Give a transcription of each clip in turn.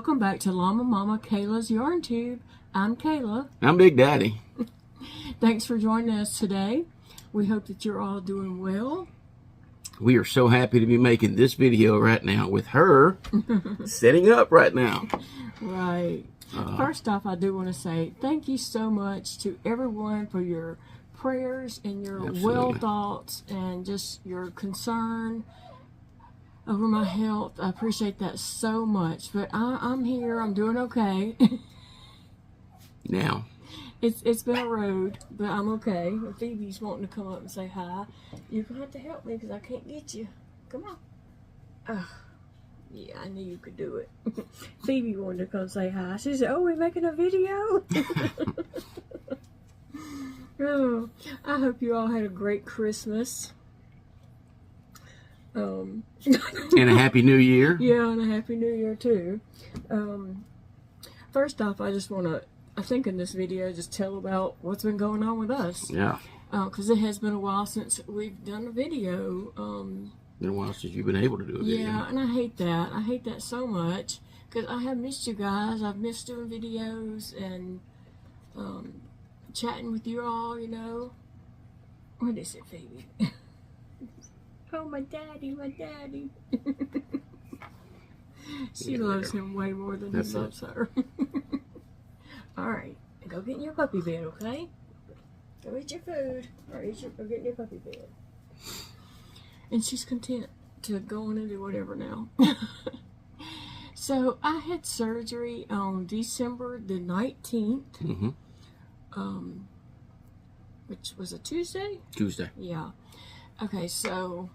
welcome back to Llama Mama Kayla's Yarn Tube. I'm Kayla. I'm Big Daddy. Thanks for joining us today. We hope that you're all doing well. We are so happy to be making this video right now with her setting up right now. Right. First off, I do want to say thank you so much to everyone for your prayers and your well thoughts and just your concern over my health. I appreciate that so much. But I'm here. I'm doing okay. Now. It's been a road, but I'm okay. Phoebe's wanting to come up and say hi. You're going to have to help me because I can't get you. Come on. Yeah, I knew you could do it. Phoebe wanted to come say hi. She said, oh, we're making a video? Oh, I hope you all had a great Christmas. And a Happy New Year. Yeah, and a Happy New Year, too. First off, I just want to, I think in this video, just tell about what's been going on with us. Yeah. Because it has been a while since we've done a video. Been a while since you've been able to do a video. Yeah, and I hate that. I hate that so much. Because I have missed you guys. I've missed doing videos and chatting with you all, you know. What is it, Phoebe? Oh, my daddy, my daddy. She loves him way more than he loves her. Alright, go get in your puppy bed, okay? Go eat your food, or go get in your puppy bed. And she's content to go on and do whatever now. So, I had surgery on December the 19th. Mm-hmm. Which was a Tuesday? Tuesday. Yeah. Okay, so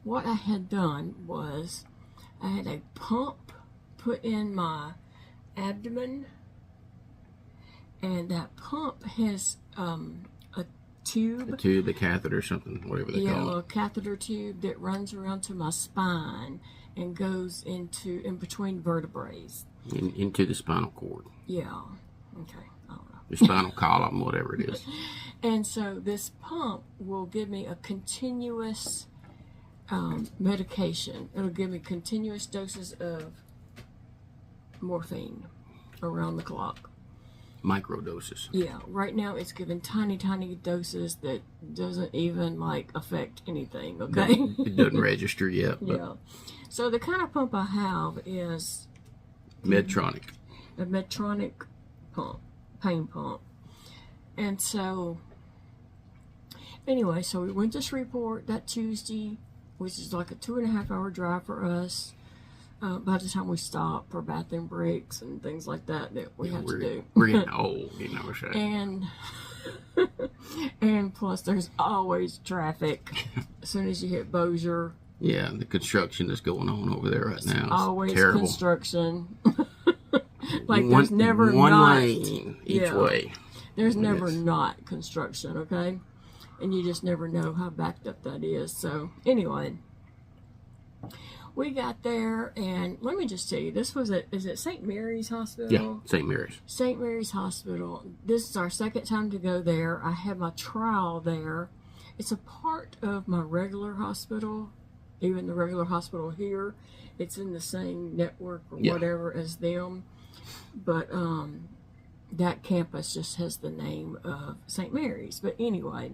what I had done was I had a pump put in my abdomen, and that pump has a tube. A tube, a catheter, something, whatever they call it. Yeah, a catheter tube that runs around to my spine and goes in between vertebrae. Into the spinal cord. Yeah. Okay. I don't know. The spinal column, whatever it is. And so this pump will give me a continuous medication. It'll give me continuous doses of morphine around the clock. Micro doses. Yeah, right now it's giving tiny doses that doesn't even like affect anything, okay? It doesn't register yet. But yeah. So the kind of pump I have is Medtronic. A Medtronic pump, pain pump. And so anyway, so we went to Shreveport that Tuesday, which is like a 2.5 hour drive for us. By the time we stop for bathroom breaks and things like that we have to do. We're getting old, you know what I'm saying? And plus there's always traffic as soon as you hit Bossier. Yeah, the construction that's going on over there right now is always terrible. Construction. Like there's never one not lane each way. There's never not construction, okay? And you just never know how backed up that is. So anyway, we got there, and let me just tell you, this was is it St. Mary's Hospital? Yeah, St. Mary's. St. Mary's Hospital. This is our second time to go there. I had my trial there. It's a part of my regular hospital, even the regular hospital here. It's in the same network or whatever as them. But that campus just has the name of St. Mary's. But anyway,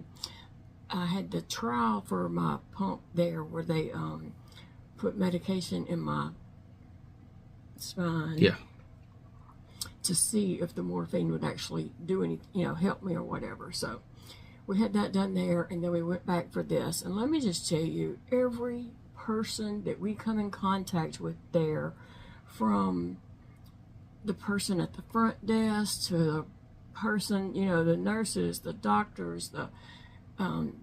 I had the trial for my pump there where they put medication in my spine. Yeah. To see if the morphine would actually do any, help me or whatever. So we had that done there, and then we went back for this. And let me just tell you, every person that we come in contact with there, from the person at the front desk to the person, the nurses, the doctors,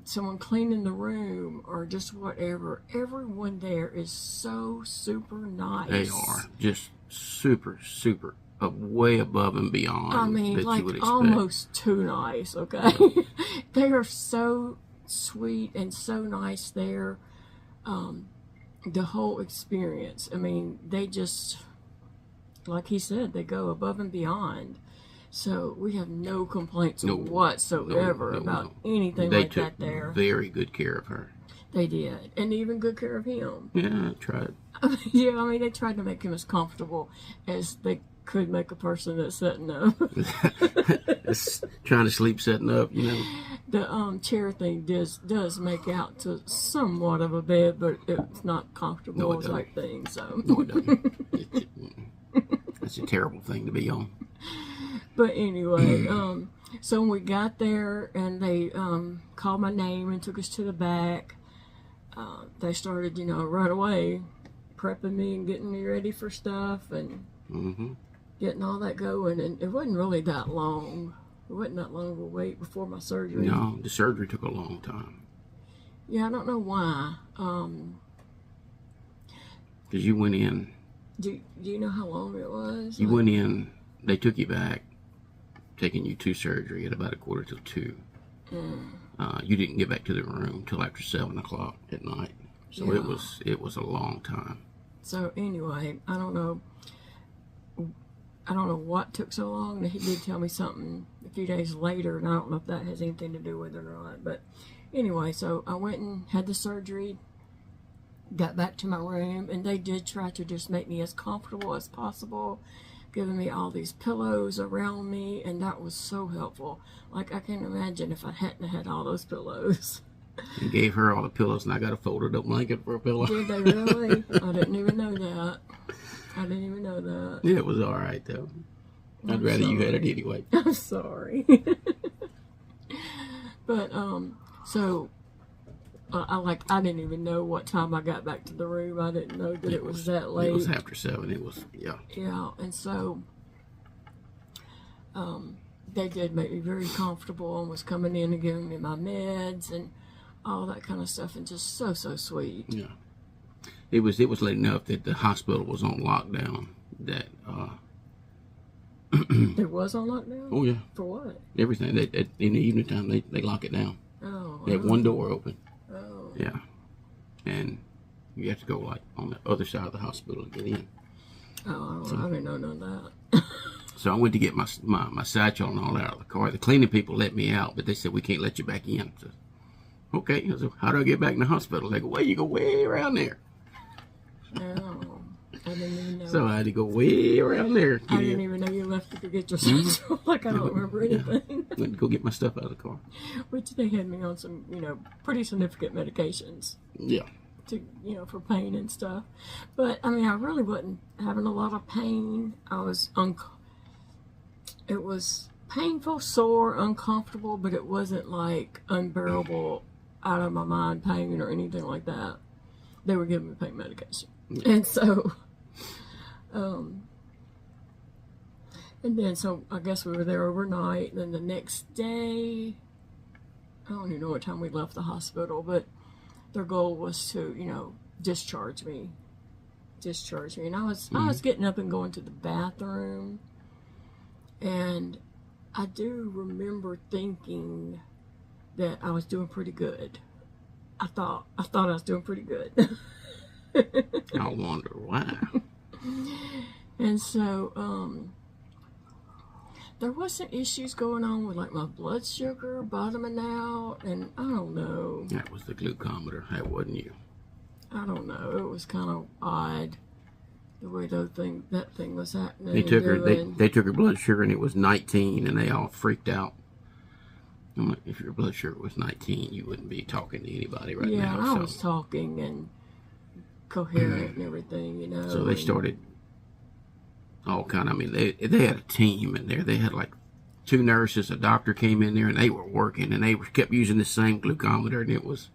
someone cleaning the room, or just whatever, everyone there is so super nice. They are just super way above and beyond. I mean, that like you would expect. Almost too nice, okay? They are so sweet and so nice there. The whole experience, I mean, they just, like he said, they go above and beyond. So we have no complaints whatsoever about anything like that there. Very good care of her. They did, and even good care of him. Yeah, I tried. Yeah, I mean, they tried to make him as comfortable as they could make a person that's sitting up. It's trying to sleep sitting up, you know. The chair thing does make out to somewhat of a bed, but it's not comfortable No, it doesn't. type thing. So No, it doesn't. It's a terrible thing to be on. But anyway, so when we got there and they called my name and took us to the back, they started, right away prepping me and getting me ready for stuff and getting all that going. And it wasn't really that long. It wasn't that long of a wait before my surgery. No, the surgery took a long time. Yeah, I don't know why. Because you went in. Do you know how long it was? You went in, they took you back, taking you to surgery at about 1:45. You didn't get back to the room till after 7 o'clock at night. So Yeah. it was a long time. So anyway, I don't know what took so long. He did tell me something a few days later, and I don't know if that has anything to do with it or not. But anyway, so I went and had the surgery, got back to my room, and they did try to just make me as comfortable as possible, giving me all these pillows around me, and that was so helpful. Like, I can't imagine if I hadn't had all those pillows. You gave her all the pillows, and I got a folded up blanket for a pillow. Did they really? I didn't even know that. Yeah, it was all right, though. I'd rather you had it anyway. I'm sorry. But, so... I didn't even know what time I got back to the room. I didn't know that it was that late. It was after 7. It was, yeah. Yeah, and so they did make me very comfortable and was coming in and giving me my meds and all that kind of stuff, and just so sweet. Yeah. It was late enough that the hospital was on lockdown. That It was on lockdown? Oh yeah. For what? Everything. In the evening time they lock it down. Oh. They have one door open. Oh. Yeah. And you have to go like on the other side of the hospital to get in. Oh, I didn't know none of that. So I went to get my satchel and all that out of the car. The cleaning people let me out, but they said we can't let you back in. So, okay. I said, how do I get back in the hospital? They go, well, you go way around there. Oh, I didn't even know. So I had to go way around there. I didn't even know you left to go get your satchel. Like, I don't remember anything. Went to go get my stuff out of the car. Which they had me on some, pretty significant medications. Yeah. To, for pain and stuff. But, I mean, I really wasn't having a lot of pain. I was it was painful, sore, uncomfortable, but it wasn't like unbearable, out of my mind pain or anything like that. They were giving me pain medication. Yeah. And so, and then, so I guess we were there overnight. And then the next day, I don't even know what time we left the hospital, but their goal was to, discharge me. And I was getting up and going to the bathroom. And I do remember thinking that I was doing pretty good. I thought I was doing pretty good. I wonder why. And so, there was some issues going on with like my blood sugar bottoming out, and I don't know. That was the glucometer. That wasn't you. I don't know. It was kind of odd the way that thing was happening. They took her blood sugar and it was 19, and they all freaked out. I'm like, if your blood sugar was 19, you wouldn't be talking to anybody right now. Yeah, I was talking and coherent and everything, So they started all kind of, I mean, they had a team in there. They had like 2 nurses, a doctor came in there, and they were working, and they kept using the same glucometer, and it was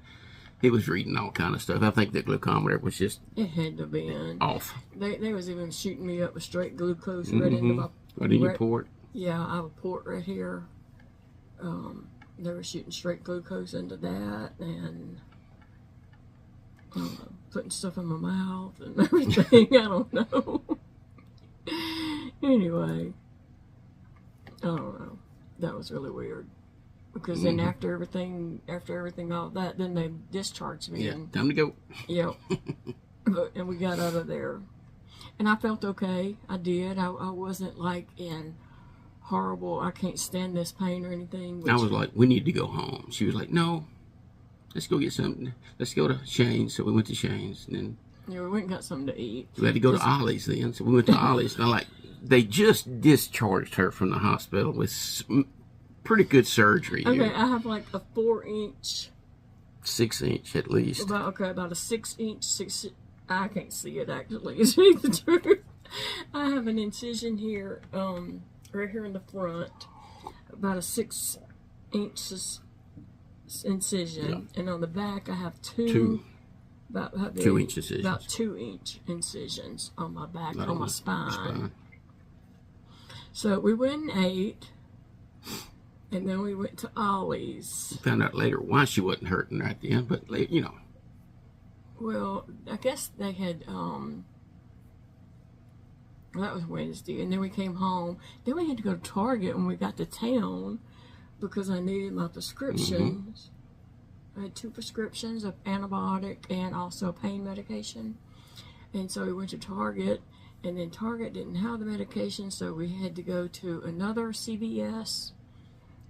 reading all kind of stuff. I think the glucometer was just... It had to be off. They was even shooting me up with straight glucose right into my... Right in your port? Yeah, I have a port right here. They were shooting straight glucose into that, and putting stuff in my mouth and everything. I don't know. Anyway, I don't know. That was really weird. Because then after everything, all that, then they discharged me. Yeah, and, time to go. Yep. And we got out of there. And I felt okay. I did. I wasn't like in horrible, I can't stand this pain or anything. I was like, we need to go home. She was like, no, let's go get something. Let's go to Shane's. So we went to Shane's. And then Yeah, we went and got something to eat. We had to go to Ollie's then, so we went to Ollie's. And they just discharged her from the hospital with pretty good surgery. Okay, here. I have like a 4-inch. 6-inch at least. About a 6-inch. I can't see it actually. Is it the truth? I have an incision here, right here in the front, about a 6 inches incision, and on the back I have about 2-inch incisions. About 2-inch incisions on my back, on my spine. So we went and ate, and then we went to Ollie's. Found out later why she wasn't hurting right then, but you know. Well, I guess they had. That was Wednesday, and then we came home. Then we had to go to Target when we got to town because I needed my prescriptions. I had 2 prescriptions of antibiotic and also pain medication. And so we went to Target, and then Target didn't have the medication, so we had to go to another CVS.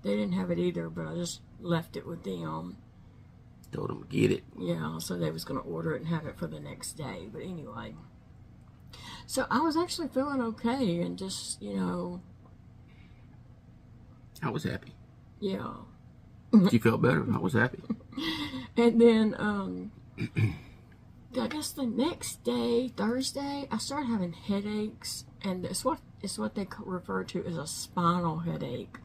They didn't have it either, but I just left it with them. Told them to get it. Yeah, so they was going to order it and have it for the next day. But anyway. So I was actually feeling okay and just, you know. I was happy. Yeah. She felt better. I was happy. And then, I guess the next day, Thursday, I started having headaches. And it's what they refer to as a spinal headache.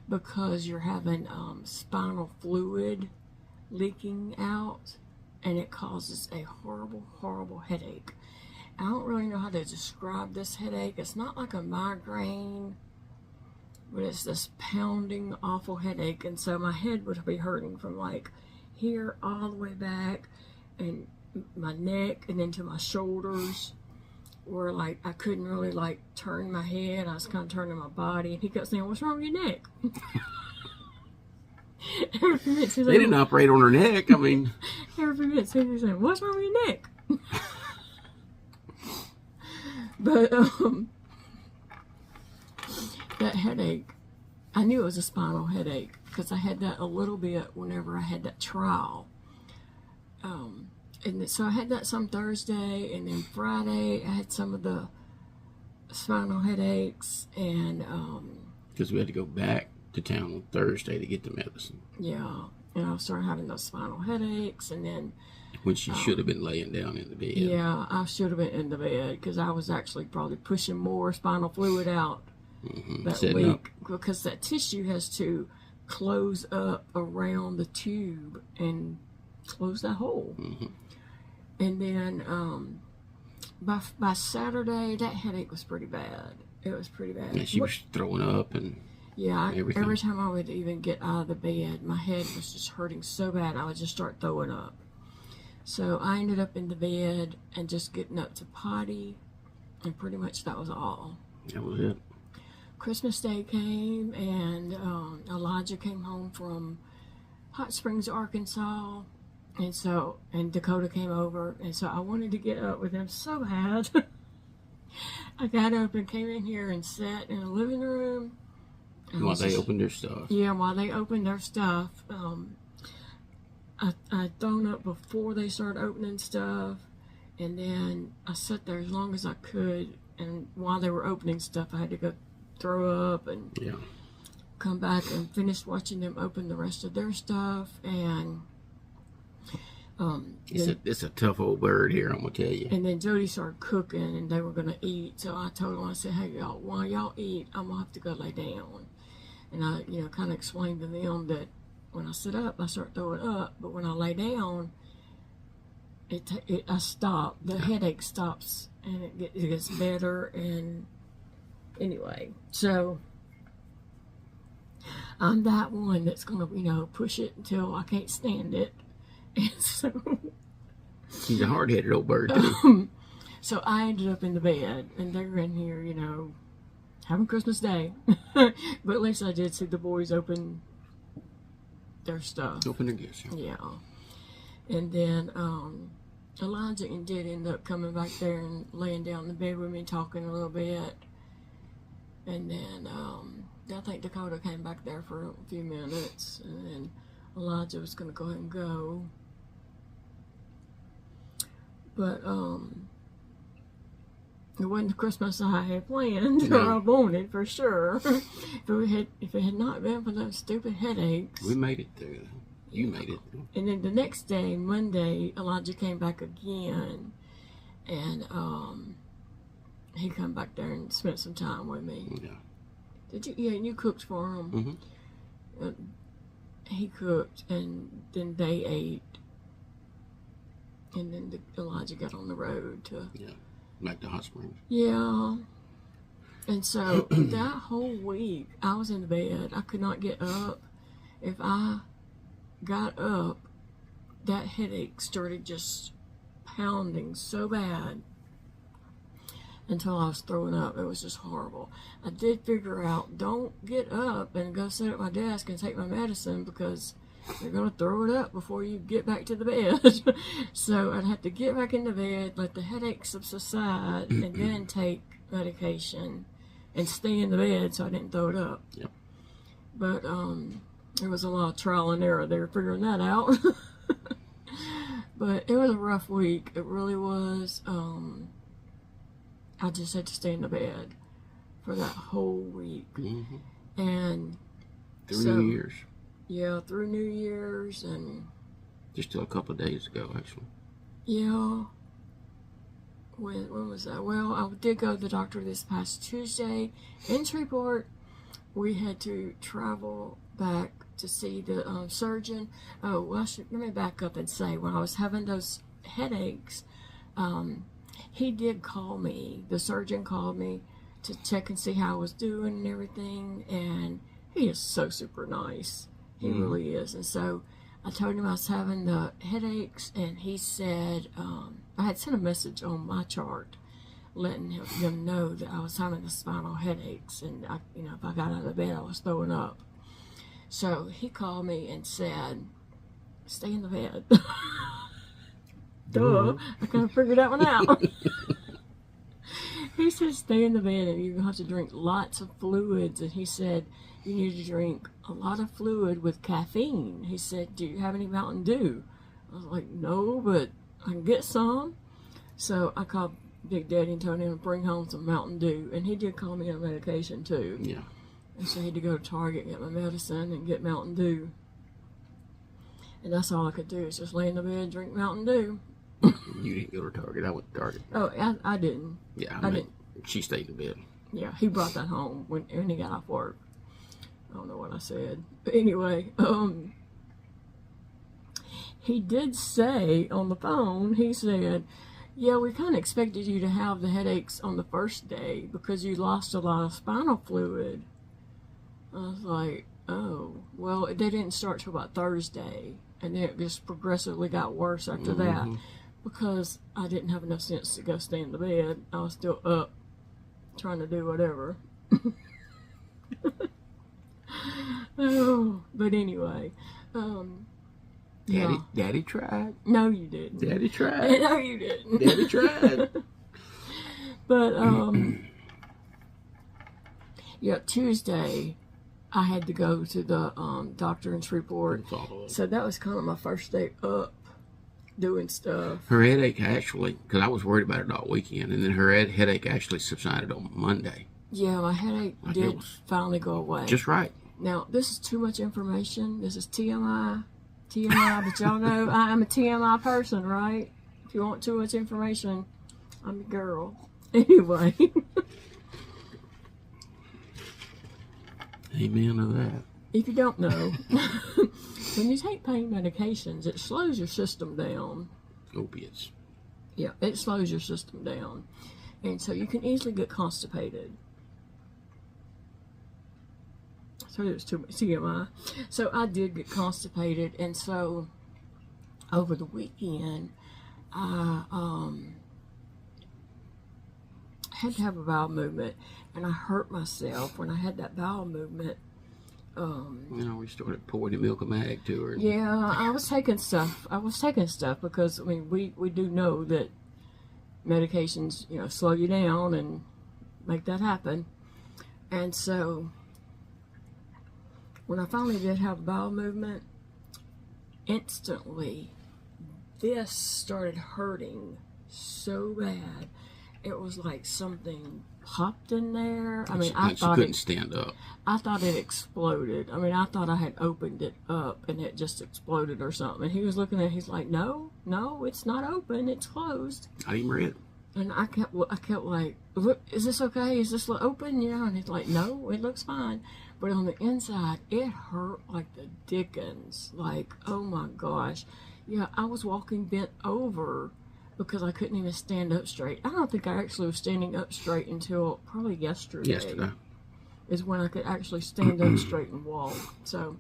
Because you're having spinal fluid leaking out. And it causes a horrible, horrible headache. I don't really know how to describe this headache. It's not like a migraine, but it's this pounding, awful headache. And so my head would be hurting from like here all the way back, and my neck, and then to my shoulders, where like I couldn't really like turn my head. I was kind of turning my body, and he kept saying, "What's wrong with your neck?" Every few minutes, they didn't operate on her neck. I mean, every few minutes he was saying, "What's wrong with your neck?" But that headache, I knew it was a spinal headache because I had that a little bit whenever I had that trial. And so I had that some Thursday, and then Friday I had some of the spinal headaches, and because we had to go back to town on Thursday to get the medicine. Yeah, and I started having those spinal headaches, and then when she should have been laying down in the bed. Yeah, I should have been in the bed because I was actually probably pushing more spinal fluid out that week because that tissue has to close up around the tube and close that hole. And then by Saturday, that headache was pretty bad. It was pretty bad. Yeah, she was throwing up and everything. Every time I would even get out of the bed, my head was just hurting so bad I would just start throwing up. So I ended up in the bed and just getting up to potty, and pretty much that was all. That was it. Christmas Day came, and Elijah came home from Hot Springs, Arkansas, and Dakota came over, and so I wanted to get up with them so bad. I got up and came in here and sat in the living room. While they opened their stuff. Yeah, while they opened their stuff. I'd thrown up before they started opening stuff, and then I sat there as long as I could, and while they were opening stuff I had to go throw up and come back and finish watching them open the rest of their stuff. And it's a tough old bird here, I'm gonna tell you. And then Jody started cooking, and they were gonna eat, so I told them, I said, "Hey y'all, while y'all eat, I'm gonna have to go lay down." And I kind of explained to them that when I sit up, I start throwing up, but when I lay down, I stop. The headache stops, and it gets better. And anyway, so I'm that one that's gonna, push it until I can't stand it. And so she's a hard-headed old bird too. So I ended up in the bed, and they're in here, having Christmas Day. But at least I did see the boys open their stuff. Open their gifts. Yeah. And then Elijah did end up coming back there and laying down in the bed with me, talking a little bit. And then I think Dakota came back there for a few minutes, and then Elijah was going to go ahead and go. But it wasn't the Christmas I had planned No. or I wanted for sure. if it had not been for those stupid headaches. We made it through. You made it through. And then the next day, Monday, Elijah came back again, and he come back there and spent some time with me. Yeah. Did you? Yeah, you cooked for him. Mm-hmm. He cooked, and then they ate, and then Elijah got on the road to. Yeah. Back to Hot Springs. Yeah. And so that whole week, I was in the bed. I could not get up. If I got up, that headache started just pounding so bad until I was throwing up. It was just horrible. I did figure out, don't get up and go sit at my desk and take my medicine because you're going to throw it up before you get back to the bed. So I'd have to get back in the bed, let the headaches subside, and then take medication and stay in the bed so I didn't throw it up. Yep. But there was a lot of trial and error there figuring that out. But it was a rough week. It really was. I just had to stay in the bed for that whole week. Mm-hmm. And through New Year's. Yeah, through New Year's and... Just till a couple of days ago, actually. Yeah. When was that? Well, I did go to the doctor this past Tuesday in Shreveport. We had to travel back to see the surgeon. Oh, well, let me back up and say, when I was having those headaches, he did call me. The surgeon called me to check and see how I was doing and everything, and he is so super nice. He really is. And so I told him I was having the headaches, and he said, I had sent a message on my chart letting them know that I was having the spinal headaches, and if I got out of bed, I was throwing up. So he called me and said, stay in the bed. Duh, I kind of figured that one out. He said, stay in the bed and you're going to have to drink lots of fluids. And he said, you need to drink a lot of fluid with caffeine. He said, do you have any Mountain Dew? I was like, no, but I can get some. So I called Big Daddy and told him to bring home some Mountain Dew. And he did call me on medication too. Yeah. And so he had to go to Target and get my medicine and get Mountain Dew. And that's all I could do is just lay in the bed and drink Mountain Dew. You didn't go to Target. I went to Target. Oh, I didn't. Yeah, I didn't. She stayed in bed. Yeah, he brought that home when he got off work. I don't know what I said. But anyway, he did say on the phone, he said, yeah, we kind of expected you to have the headaches on the first day because you lost a lot of spinal fluid. I was like, oh, well, they didn't start till about Thursday. And then it just progressively got worse after that because I didn't have enough sense to go stay in the bed. I was still up trying to do whatever. Oh, but anyway. Daddy tried. No, you didn't. Daddy tried. No, you didn't. Daddy tried. But, yeah, Tuesday, I had to go to the doctor in Shreveport. So that was kind of my first day up doing stuff. Her headache actually, because I was worried about it all weekend, and then her headache actually subsided on Monday. Yeah, my headache did finally go away. Just right. Now, this is too much information. This is TMI, but y'all know I am a TMI person, right? If you want too much information, I'm your girl. Anyway. Amen to that. If you don't know, when you take pain medications, it slows your system down. Opiates. Yeah, it slows your system down. And so you can easily get constipated. So there's too much TMI. So I did get constipated, and so over the weekend, I had to have a bowel movement, and I hurt myself when I had that bowel movement. We started pouring the milk of mag to her. Yeah, I was taking stuff. Because, I mean, we do know that medications, slow you down and make that happen. And so when I finally did have a bowel movement, instantly this started hurting so bad. It was like something popped in there. I mean, I thought she couldn't stand up. I thought it exploded. I mean, I thought I had opened it up and it just exploded or something. And he was looking at it, he's like, no, it's not open, it's closed. I didn't read it. And I kept like, look, is this okay? Is this open? You know, and he's like, no, it looks fine. But on the inside, it hurt like the dickens. Like, oh my gosh. Yeah, I was walking bent over because I couldn't even stand up straight. I don't think I actually was standing up straight until probably yesterday. Is when I could actually stand up straight and walk. So,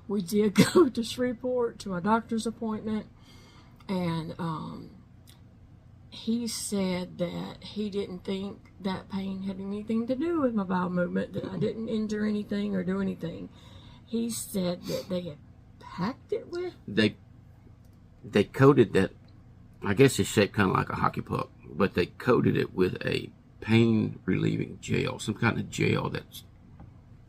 we did go to Shreveport to my doctor's appointment. And he said that he didn't think that pain had anything to do with my bowel movement, that I didn't injure anything or do anything. He said that they had packed it with... They coated that, I guess it's shaped kind of like a hockey puck, but they coated it with a pain-relieving gel, some kind of gel that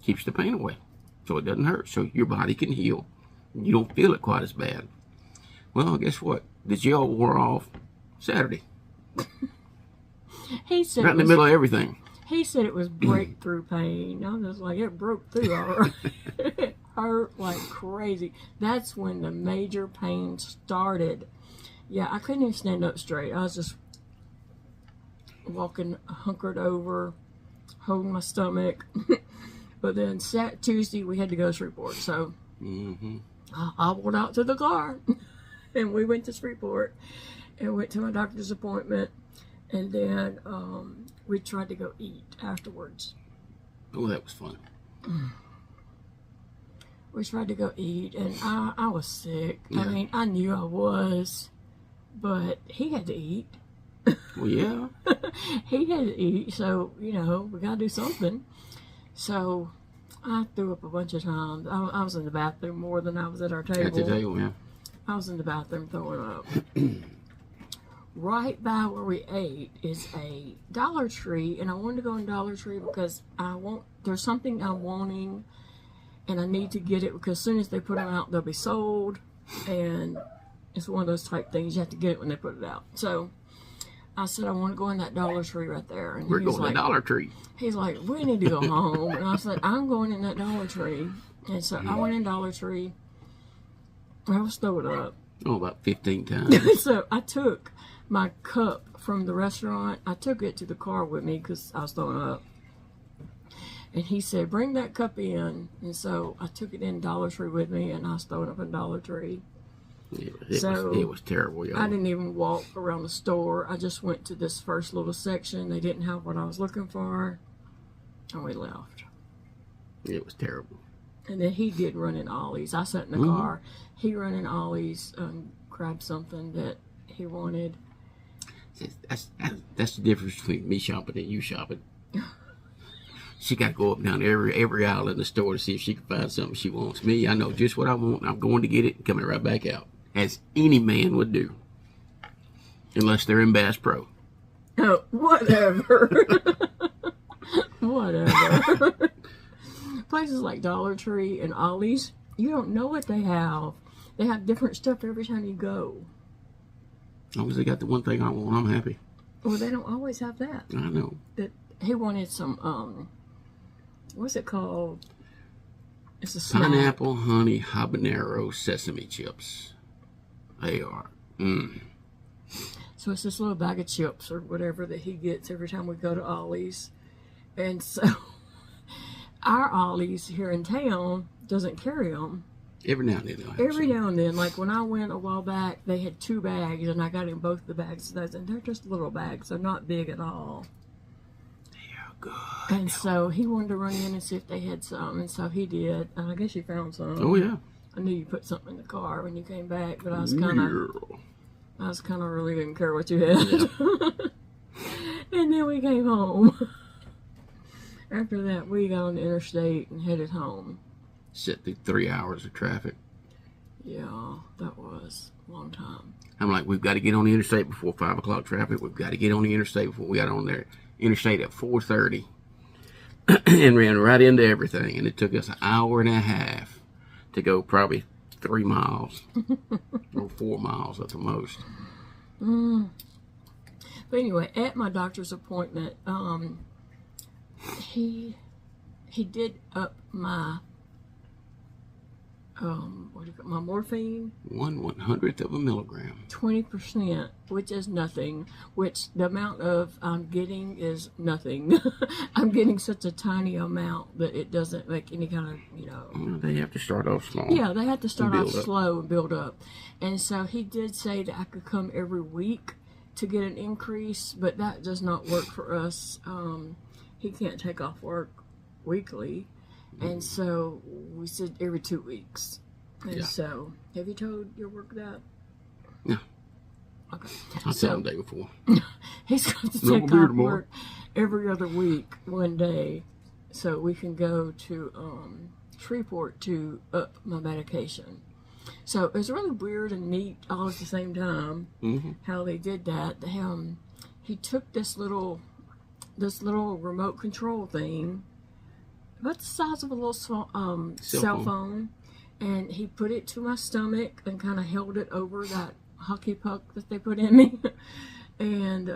keeps the pain away so it doesn't hurt, so your body can heal. You don't feel it quite as bad. Well, guess what? The gel wore off Saturday. He said right in the middle of everything. He said it was breakthrough pain. I was like, it broke through all right. It hurt like crazy. That's when the major pain started. Yeah, I couldn't even stand up straight. I was just walking hunkered over, holding my stomach. But then Tuesday we had to go to Shreveport, so I hobbled out to the car. And we went to Shreveport and went to my doctor's appointment. And then we tried to go eat afterwards. Oh, that was fun. We tried to go eat, and I was sick. Yeah. I mean, I knew I was, but he had to eat. Well, yeah. He had to eat, so, you know, we got to do something. So I threw up a bunch of times. I was in the bathroom more than I was at our table. At the table, yeah. I was in the bathroom throwing up. Right by where we ate is a Dollar Tree, and I wanted to go in Dollar Tree because there's something I'm wanting, and I need to get it because as soon as they put them out, they'll be sold, and it's one of those type things you have to get it when they put it out. So I said I want to go in that Dollar Tree right there, and we're going to Dollar Tree. He's like, we need to go home, and I said I'm going in that Dollar Tree, and so I went in Dollar Tree. I was throwing up. Oh, about 15 times. So I took my cup from the restaurant. I took it to the car with me because I was throwing up. And he said, bring that cup in. And so I took it in Dollar Tree with me, and I was throwing up in Dollar Tree. It was terrible, y'all. I didn't even walk around the store. I just went to this first little section. They didn't have what I was looking for. And we left. It was terrible. And then he did run in Ollie's. I sat in the car. He ran in Ollie's, grabbed something that he wanted. That's the difference between me shopping and you shopping. She got to go up and down every aisle in the store to see if she can find something she wants. Me, I know just what I want. I'm going to get it and coming right back out. As any man would do. Unless they're in Bass Pro. Oh, whatever. Whatever. Places like Dollar Tree and Ollie's, you don't know what they have. They have different stuff every time you go. As long as they got the one thing I want, I'm happy. Well, they don't always have that. I know. That he wanted some, what's it called? It's a snack. Pineapple, honey, habanero, sesame chips. They are. So it's this little bag of chips or whatever that he gets every time we go to Ollie's. And so our Ollie's here in town doesn't carry them. Every now and then. Every now and then. Like when I went a while back, they had 2 bags, and I got in both the bags of those, and they're just little bags. They're not big at all. They're good. And so he wanted to run in and see if they had some, and so he did. And I guess you found some. Oh, yeah. I knew you put something in the car when you came back, but I was kind of really didn't care what you had. Yeah. And then we came home. After that, we got on the interstate and headed home. Sit through 3 hours of traffic. Yeah, that was a long time. I'm like, we've got to get on the interstate before 5 o'clock traffic. We've got to get on the interstate before we got on there. Interstate at 4:30. And ran right into everything. And it took us an hour and a half to go probably 3 miles or 4 miles at the most. But anyway, at my doctor's appointment, he did up my my morphine 1/100th of a milligram. 20%, which is nothing. Which the amount of I'm getting is nothing. I'm getting such a tiny amount that it doesn't make any kind of They have to start off small. Yeah, they had to start off build up. slow and build up. And so he did say that I could come every week to get an increase, but that does not work for us. He can't take off work weekly. And so we said every 2 weeks. And so, have you told your work that? Yeah. Okay. I said him the day before. He's got to No take beard off more. work every other week, one day, so we can go to Shreveport to up my medication. So it was really weird and neat all at the same time how they did that. He took this little remote control thing, about the size of a little cell phone, and he put it to my stomach and kind of held it over that hockey puck that they put in me. And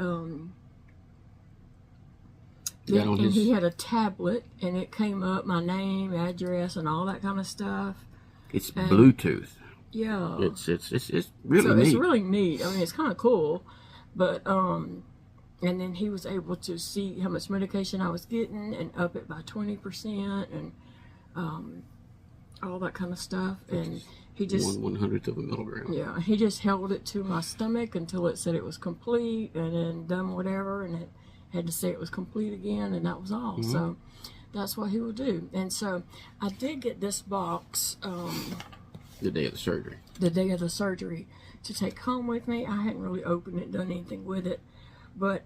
he had a tablet, and it came up my name, address, and all that kind of stuff. It's Bluetooth. Yeah, It's really neat. It's really neat. I mean, it's kind of cool, but and then he was able to see how much medication I was getting and up it by 20% and all that kind of stuff. And he just 1/100th of a milligram. Yeah, he just held it to my stomach until it said it was complete, and then done whatever, and it had to say it was complete again, and that was all. So that's what he will do. And so I did get this box The day of the surgery. the day of the surgery to take home with me. I hadn't really opened it, done anything with it, but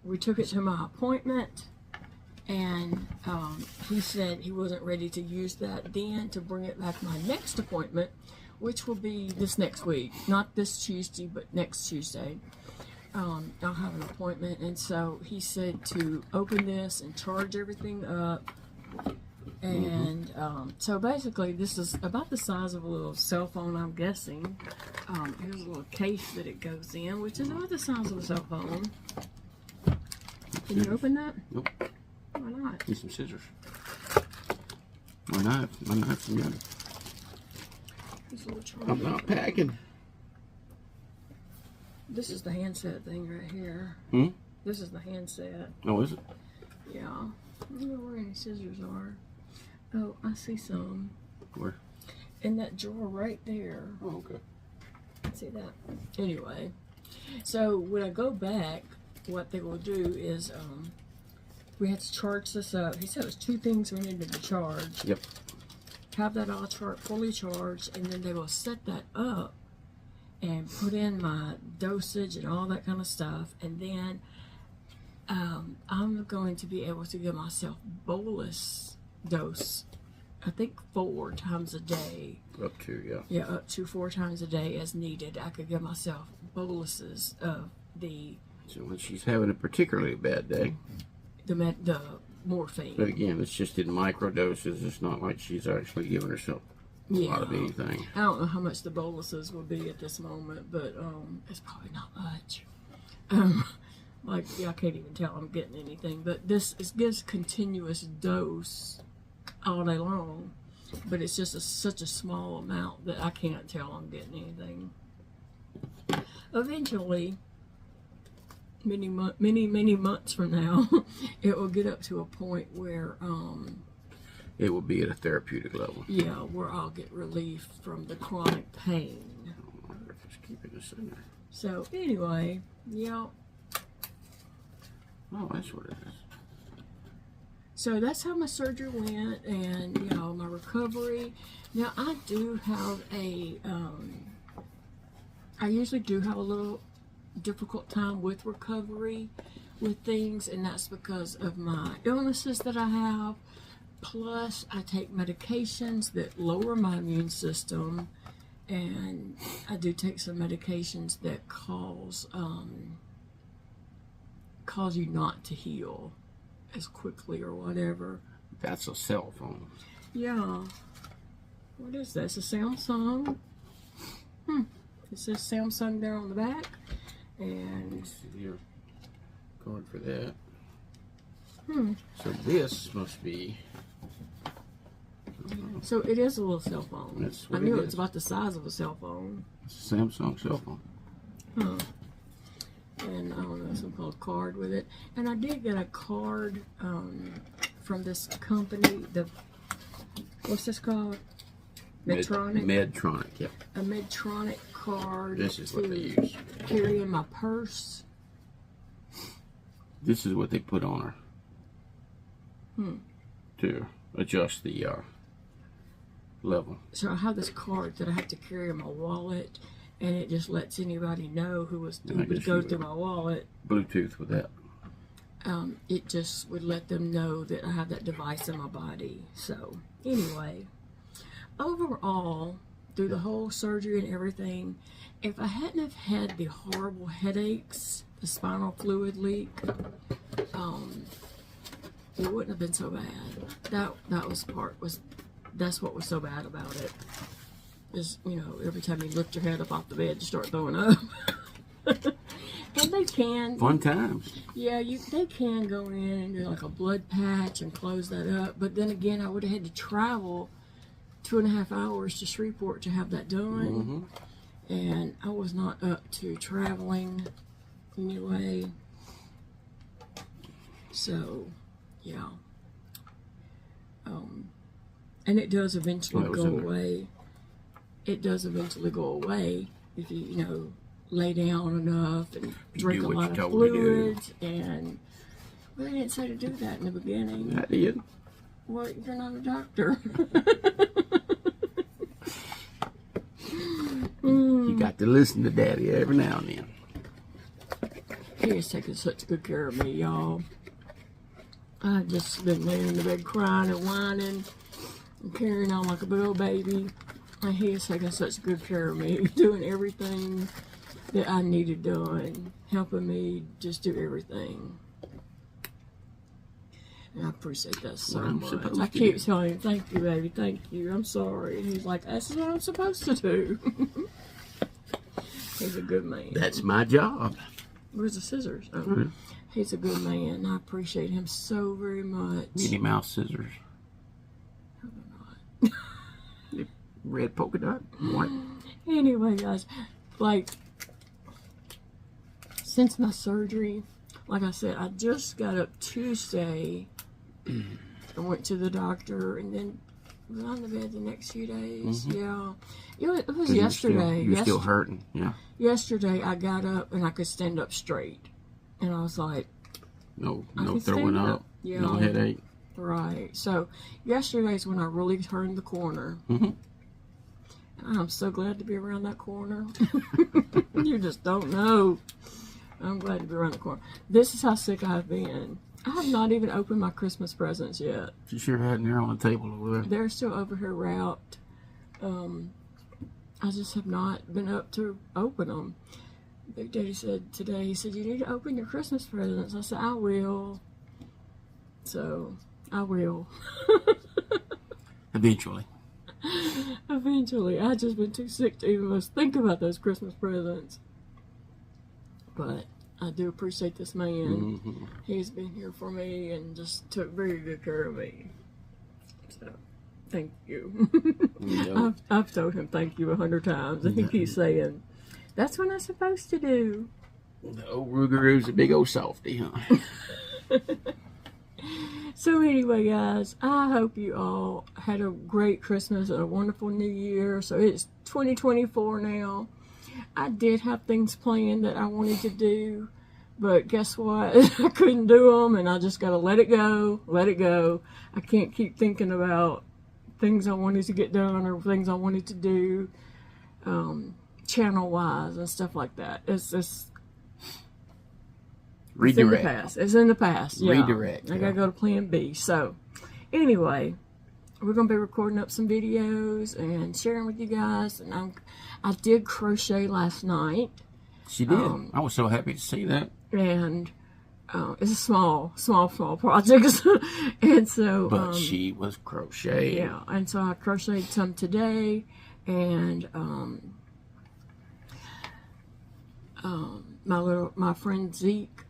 we took it to my appointment, and he said he wasn't ready to use that then, to bring it back my next appointment, which will be this next week, not this Tuesday, but next Tuesday. I'll have an appointment, and so he said to open this and charge everything up. And so basically this is about the size of a little cell phone, I'm guessing. Here's a little case that it goes in, which is about the size of a cell phone. Can you open that? Nope. Why not? Need some scissors. My knife's in the other. There's a little charger. I'm not packing. This is the handset thing right here. This is the handset. Oh, is it? Yeah. I don't know where any scissors are. Oh, I see some. Where? In that drawer right there. Oh, okay. See that? Anyway, so when I go back, what they will do is we have to charge this up. He said it was 2 things we needed to charge. Yep. Have that all fully charged, and then they will set that up and put in my dosage and all that kind of stuff, and then I'm going to be able to give myself bolus dose, I think 4 times a day. Up to, yeah. Yeah, up to 4 times a day as needed. I could give myself boluses of the So when she's having a particularly bad day, the morphine. but again, it's just in micro doses. It's not like she's actually giving herself a lot of anything. I don't know how much the boluses will be at this moment, but it's probably not much. I can't even tell I'm getting anything, but gives continuous dose all day long, but it's just such a small amount that I can't tell I'm getting anything. Eventually, many months from now, it will get up to a point where It will be at a therapeutic level. yeah, where I'll get relief from the chronic pain. I wonder if it's keeping this in there. So anyway, yeah. Oh, that's what it is. So that's how my surgery went, and my recovery. Now I do have I usually do have a little difficult time with recovery with things, and that's because of my illnesses that I have. Plus, I take medications that lower my immune system, and I do take some medications that cause you not to heal as quickly or whatever. That's a cell phone. Yeah. What is this? A Samsung? It says Samsung there on the back. And let's see your card for that. So this must be. So it is a little cell phone. That's I what knew it it's is. about the size of a cell phone. It's a Samsung cell phone. And I don't know, some kind of card with it. And I did get a card from this company. What's this called? Medtronic. Medtronic, yeah. A Medtronic card. This is what they to use. carry in my purse. This is what they put on her. To adjust the level. So I have this card that I have to carry in my wallet, and it just lets anybody know who would go through my wallet. Bluetooth with that. It just would let them know that I have that device in my body. So anyway, overall, through the whole surgery and everything, if I hadn't have had the horrible headaches, the spinal fluid leak, it wouldn't have been so bad. That's what was so bad about it. Is, you know, every time you lift your head up off the bed, you start throwing up. And they can. Fun times. Yeah, they can go in and do like a blood patch and close that up. But then again, I would have had to travel 2.5 hours to Shreveport to have that done. And I was not up to traveling anyway. So, yeah. And it does eventually go away. It does eventually go away if you lay down enough and drink a lot of fluids. And well, they didn't say to do that in the beginning. I did. Well, you're not a doctor. You got to listen to Daddy every now and then. He has taken such good care of me, y'all. I've just been laying in the bed crying and whining and carrying on like a big old baby. And he has taken such good care of me, doing everything that I needed done, helping me just do everything. And I appreciate that so much. I keep telling him, thank you, baby, thank you, I'm sorry. And he's like, that's what I'm supposed to do. He's a good man. That's my job. Where's the scissors? Oh, he's a good man. I appreciate him so very much. Minnie Mouse scissors. No, they're not. Red polka dot, white. Anyway, guys, like, since my surgery, like I said, I just got up Tuesday. I went to the doctor and then was on the bed the next few days. Yeah. It was yesterday. You're still hurting, yeah. Yesterday, I got up and I could stand up straight. And I was like, no throwing up, yeah, no headache. Right. So, yesterday's when I really turned the corner. And I'm so glad to be around that corner. You just don't know. I'm glad to be around the corner. This is how sick I've been. I have not even opened my Christmas presents yet. You sure had them there on the table over there. They're still over here wrapped. I just have not been up to open them. Big Daddy said today, he said, you need to open your Christmas presents. I said, I will. So, I will. Eventually. Eventually. I just been too sick to even think about those Christmas presents. But I do appreciate this man. He's been here for me and just took very good care of me. So, thank you. I've told him thank you 100 times, and he keeps saying, that's what I'm supposed to do. The old Rougaroo's a big old softy, huh? So anyway, guys, I hope you all had a great Christmas and a wonderful New Year. So it's 2024 now. I did have things planned that I wanted to do, but guess what? I couldn't do them, and I just got to let it go, let it go. I can't keep thinking about things I wanted to get done or things I wanted to do channel-wise and stuff like that. It's redirect. in the past. It's in the past. Yeah. Redirect. I got to go to plan B. So, anyway, we're going to be recording up some videos and sharing with you guys. And I did crochet last night. She did. I was so happy to see that. And it's a small project. And so, But she was crocheting. yeah, and so I crocheted some today, and my friend Zeke,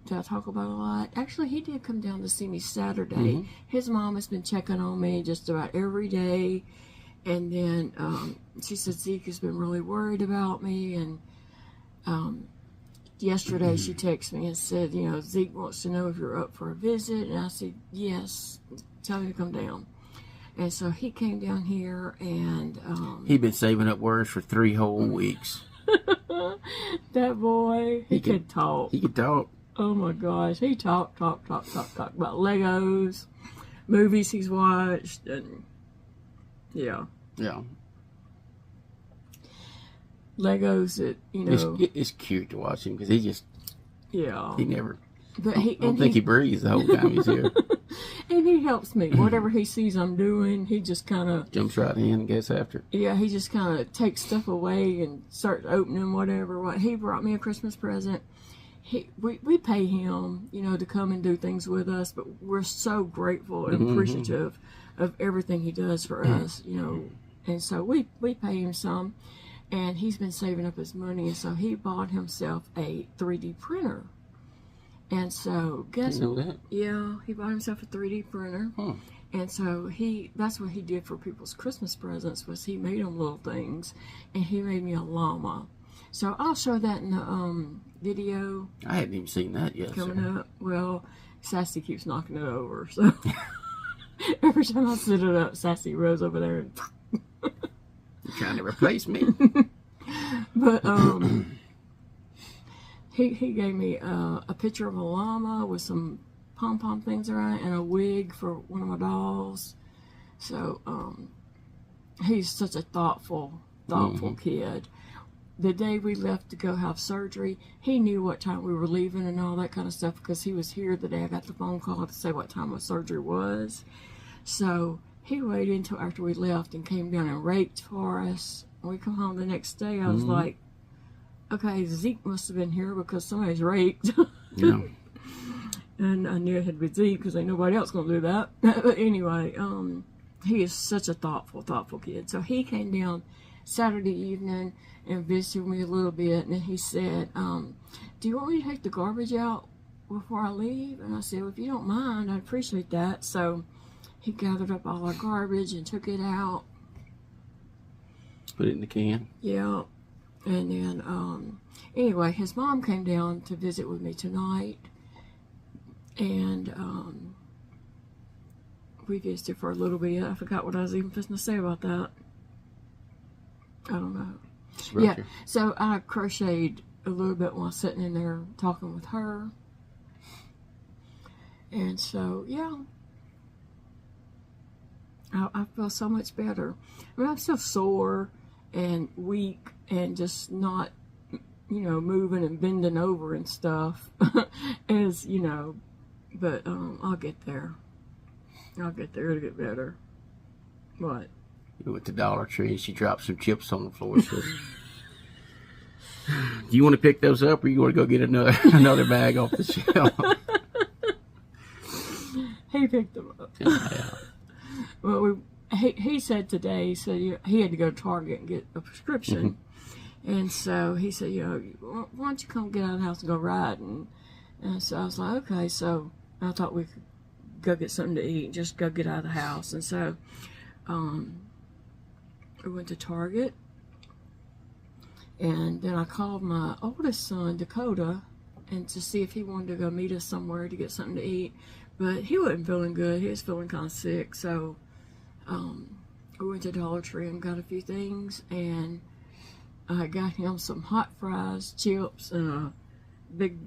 that I talk about a lot. Actually, he did come down to see me Saturday. His mom has been checking on me just about every day, and then she said Zeke has been really worried about me, and yesterday she texted me and said, you know, Zeke wants to know if you're up for a visit, and I said yes, tell him to come down. And so he came down here, and He'd been saving up words for 3 whole weeks. that boy, he could talk. He could talk. Oh my gosh, he talked about Legos, movies he's watched, and yeah. Legos that, you know. It's cute to watch him because he never. But I don't think he breathes the whole time he's here. And he helps me. Whatever he sees I'm doing, he just kind of jumps right in and gets after. Yeah, he just kind of takes stuff away and starts opening whatever. What he brought me a Christmas present. We pay him, you know, to come and do things with us, but we're so grateful and appreciative of everything he does for us, you know. And so we pay him some, and he's been saving up his money, and so he bought himself a 3D printer. And so guess what? That? Yeah, he bought himself a 3D printer. And so that's what he did for people's Christmas presents, was he made them little things, and he made me a llama. So I'll show that in the video. I hadn't even seen that yet. Coming up. Well, Sassy keeps knocking it over, so every time I sit it up, Sassy rolls over there and you're trying to replace me. But he gave me a picture of a llama with some pom-pom things around it and a wig for one of my dolls. So he's such a thoughtful kid. The day we left to go have surgery, he knew what time we were leaving and all that kind of stuff, because he was here the day I got the phone call to say what time my surgery was. So he waited until after we left and came down and raked for us. When we come home the next day, I was like, okay, Zeke must have been here because somebody's raked. Yeah. And I knew it had been Zeke because ain't nobody else going to do that. But anyway, he is such a thoughtful kid. So he came down Saturday evening and visited me a little bit, and then he said, do you want me to take the garbage out before I leave? And I said, well, if you don't mind, I'd appreciate that. So he gathered up all our garbage and took it out. Put it in the can. Yeah. And then, anyway, his mom came down to visit with me tonight, and we visited for a little bit. I forgot what I was even supposed to say about that. I don't know. Yeah, so I crocheted a little bit while sitting in there talking with her. And so, yeah. I feel so much better. I mean, I'm still sore and weak and just not, you know, moving and bending over and stuff. As, you know, but I'll get there. It'll get better. What? You went to Dollar Tree and she dropped some chips on the floor. So. Do you want to pick those up, or you want to go get another bag off the shelf? He picked them up. Yeah. Well, he said today, he had to go to Target and get a prescription. And so he said, you know, why don't you come get out of the house and go riding? And so I was like, okay. So I thought we could go get something to eat and just go get out of the house. And so we went to Target. And then I called my oldest son, Dakota, and to see if he wanted to go meet us somewhere to get something to eat. But he wasn't feeling good. He was feeling kind of sick. So we went to Dollar Tree and got a few things. And I got him some hot fries, chips, and a big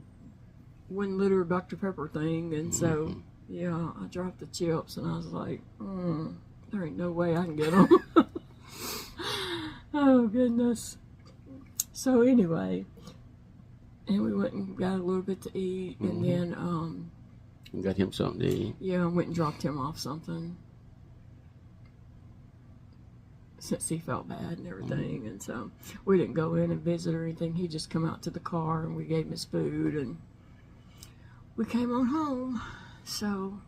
1 liter Dr. Pepper thing. And so, yeah, I dropped the chips, and I was like, there ain't no way I can get them. Oh, goodness. So anyway, and we went and got a little bit to eat, and then got him something to eat. Yeah, I went and dropped him off something since he felt bad and everything. And so we didn't go in and visit or anything. He just come out to the car and we gave him his food, and we came on home. So,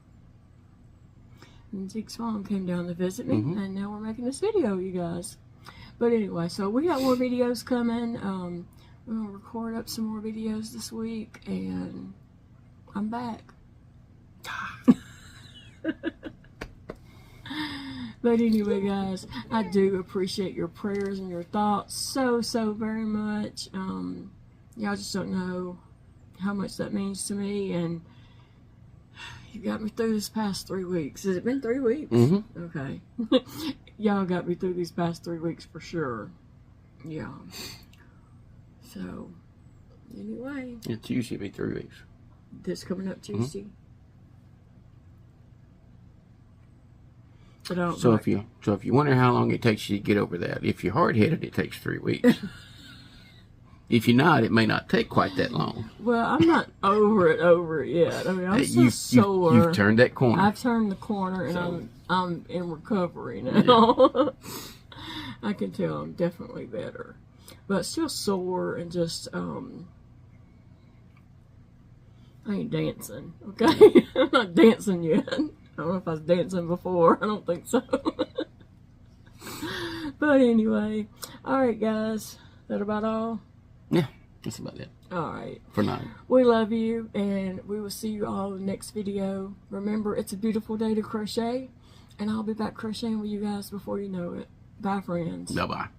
and Zeke's mom came down to visit me, and now we're making this video, you guys. But anyway, so we got more videos coming. We're going to record up some more videos this week, and I'm back. But anyway, guys, I do appreciate your prayers and your thoughts so very much. Y'all just don't know how much that means to me, and you got me through this past 3 weeks. Has it been 3 weeks? Okay. Y'all got me through these past 3 weeks for sure. Yeah. So, anyway. Yeah, Tuesday will be 3 weeks. This coming up Tuesday. So if you wonder how long it takes you to get over that, if you're hard-headed, it takes 3 weeks. If you're not, it may not take quite that long. Well, I'm not over it yet. I mean, I'm still sore. You've turned that corner. I've turned the corner, and I'm in recovery now. Yeah. I can tell I'm definitely better, but still sore and just I ain't dancing. Okay, I'm not dancing yet. I don't know if I was dancing before. I don't think so. But anyway, all right, guys. That about all? Yeah, that's about it. All right. For now. We love you, and we will see you all in the next video. Remember, it's a beautiful day to crochet, and I'll be back crocheting with you guys before you know it. Bye, friends. Bye-bye.